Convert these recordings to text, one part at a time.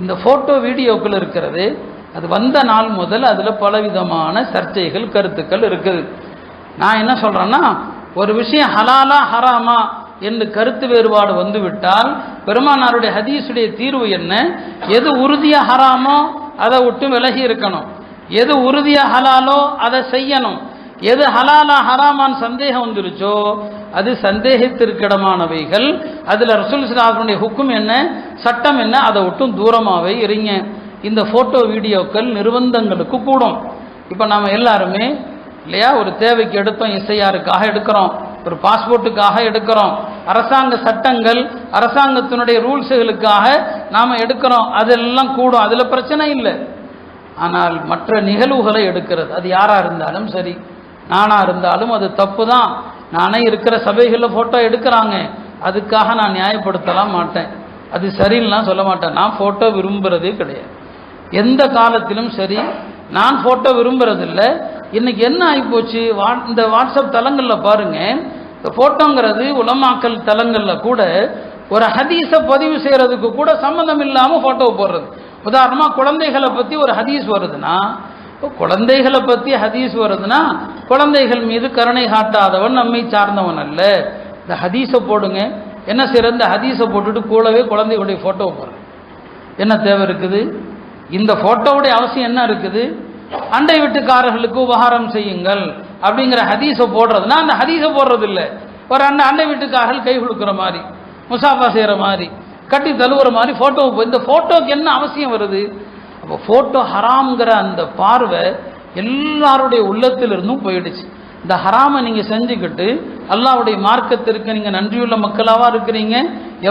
இந்த ஃபோட்டோ வீடியோக்கள் இருக்கிறது, அது வந்த நாள் முதல் அதில் பலவிதமான சர்ச்சைகள் கருத்துக்கள் இருக்குது. நான் என்ன சொல்கிறேன்னா, ஒரு விஷயம் ஹலாலா ஹராமா என்று கருத்து வேறுபாடு வந்துவிட்டால் பெருமானாருடைய ஹதீஸுடைய தீர்வு என்ன? எது உறுதியாக ஹராமோ அதை விட்டு விலகி இருக்கணும், எது உறுதியாக ஹலாலோ அதை செய்யணும். எது ஹலாலா ஹராமான் சந்தேகம் வந்துருச்சோ அது சந்தேகத்திற்கிடமானவைகள். அதில் ரசூல் ஸல்லல்லாஹு ஹுக்கும் என்ன, சட்டம் என்ன, அதை விட்டும் தூரமாகவே இருங்க. இந்த ஃபோட்டோ வீடியோக்கள் நிர்பந்தங்களுக்கு கூடும். இப்போ நாம் எல்லாருமே இல்லையா, ஒரு தேவைக்கு எடுத்தோம், எஸ்ஐஆருக்காக எடுக்கிறோம், ஒரு பாஸ்போர்ட்டுக்காக எடுக்கிறோம், அரசாங்க சட்டங்கள் அரசாங்கத்தினுடைய ரூல்ஸுகளுக்காக நாம் எடுக்கிறோம், அதெல்லாம் கூடும், அதில் பிரச்சனை இல்லை. ஆனால் மற்ற நிகழ்வுகளை எடுக்கிறது, அது யாராக இருந்தாலும் சரி, நானாக இருந்தாலும் அது தப்பு தான். நானே இருக்கிற சபைகளில் ஃபோட்டோ எடுக்கிறாங்க, அதுக்காக நான் நியாயப்படுத்தலாம் மாட்டேன், அது சரின்னுலாம் சொல்ல மாட்டேன். நான் ஃபோட்டோ விரும்புகிறதே கிடையாது, எந்த காலத்திலும் சரி நான் ஃபோட்டோ விரும்புறதில்லை. இன்னைக்கு என்ன ஆகிப்போச்சு, இந்த வாட்ஸ்அப் தளங்களில் பாருங்கள், இந்த ஃபோட்டோங்கிறது உலமாக்கல் தளங்களில் கூட ஒரு ஹதீஸை பதிவு செய்கிறதுக்கு கூட சம்மந்தம் இல்லாமல் ஃபோட்டோ போடுறது. உதாரணமாக குழந்தைகளை பற்றி ஒரு ஹதீஸ் வருதுன்னா, குழந்தைகளை பற்றி ஹதீஸ் வருதுன்னா குழந்தைகள் மீது கருணை காட்டாதவன் நம்மை சார்ந்தவன் அல்ல. இந்த ஹதீஸை போடுங்க, என்ன செய்யறது, இந்த ஹதீஸை போட்டுட்டு கூடவே குழந்தைகளுடைய ஃபோட்டோ போடுறது என்ன தேவை இருக்குது? இந்த ஃபோட்டோவுடைய அவசியம் என்ன இருக்குது? அண்டை வீட்டுக்காரர்களுக்கு உபகாரம் செய்யுங்கள் அப்படிங்கிற ஹதீஸை போடுறதுன்னா அந்த ஹதீஸை போடுறது இல்லை, ஒரு அண்டை வீட்டுக்காரர்கள் கை கொடுக்குற மாதிரி, முசாஃபா செய்கிற மாதிரி, கட்டி தழுவுற மாதிரி ஃபோட்டோ. இந்த ஃபோட்டோக்கு என்ன அவசியம் வருது? அப்போ ஃபோட்டோ ஹராம்ங்கிற அந்த பார்வை எல்லாருடைய உள்ளத்திலிருந்தும் போயிடுச்சு. இந்த ஹராமை நீங்கள் செஞ்சுக்கிட்டு அல்லாஹ்வுடைய மார்க்கத்திற்கு நீங்கள் நன்றியுள்ள மக்களாக இருக்கிறீங்க.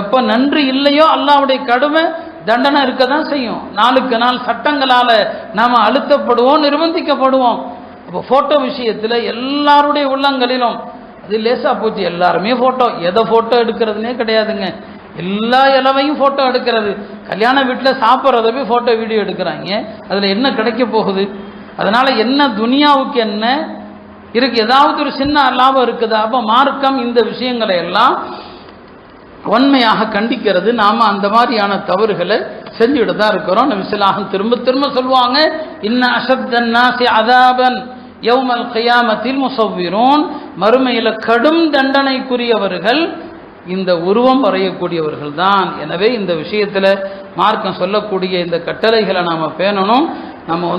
எப்போ நன்றி இல்லையோ அல்லாஹ்வுடைய கடுமை தண்டனை இருக்க தான் செய்யும். நாளுக்கு நாள் சட்டங்களால் நாம் அழுத்தப்படுவோம், நிர்பந்திக்கப்படுவோம். அப்போ ஃபோட்டோ விஷயத்தில் எல்லாருடைய உள்ளங்களிலும் அது லேசாக போச்சு. எல்லாருமே ஃபோட்டோ, எதை ஃபோட்டோ எடுக்கிறதுனே கிடையாதுங்க, எல்லா இலவையும் ஃபோட்டோ எடுக்கிறது. கல்யாண வீட்டில் சாப்பிட்றத போய் ஃபோட்டோ வீடியோ எடுக்கிறாங்க, அதில் என்ன கிடைக்க போகுது? அதனால் என்ன துனியாவுக்கு என்ன இருக்கு? ஏதாவது ஒரு சின்ன லாபம் இருக்குதா? அப்போ மார்க்கம் இந்த விஷயங்களை எல்லாம் உண்மையாக கண்டிக்கிறது. நாம் அந்த மாதிரியான தவறுகளை செஞ்சுக்கிட்டு தான் இருக்கிறோம். நபி ஸல்லல்லாஹு அலைஹி வஸல்லம் திரும்ப திரும்ப சொல்லுவாங்க, இன்ன அஷத்தன் நாஸி அஸாபன் யௌமல் கியாமத்தில் முஸவ்விரூன், மறுமையில் கடும் தண்டனைக்குரியவர்கள் இந்த உருவம் வரையக்கூடியவர்கள் தான். எனவே இந்த விஷயத்தில் மார்க்கம் சொல்லக்கூடிய இந்த கட்டளைகளை நாம் பேணணும். நம்ம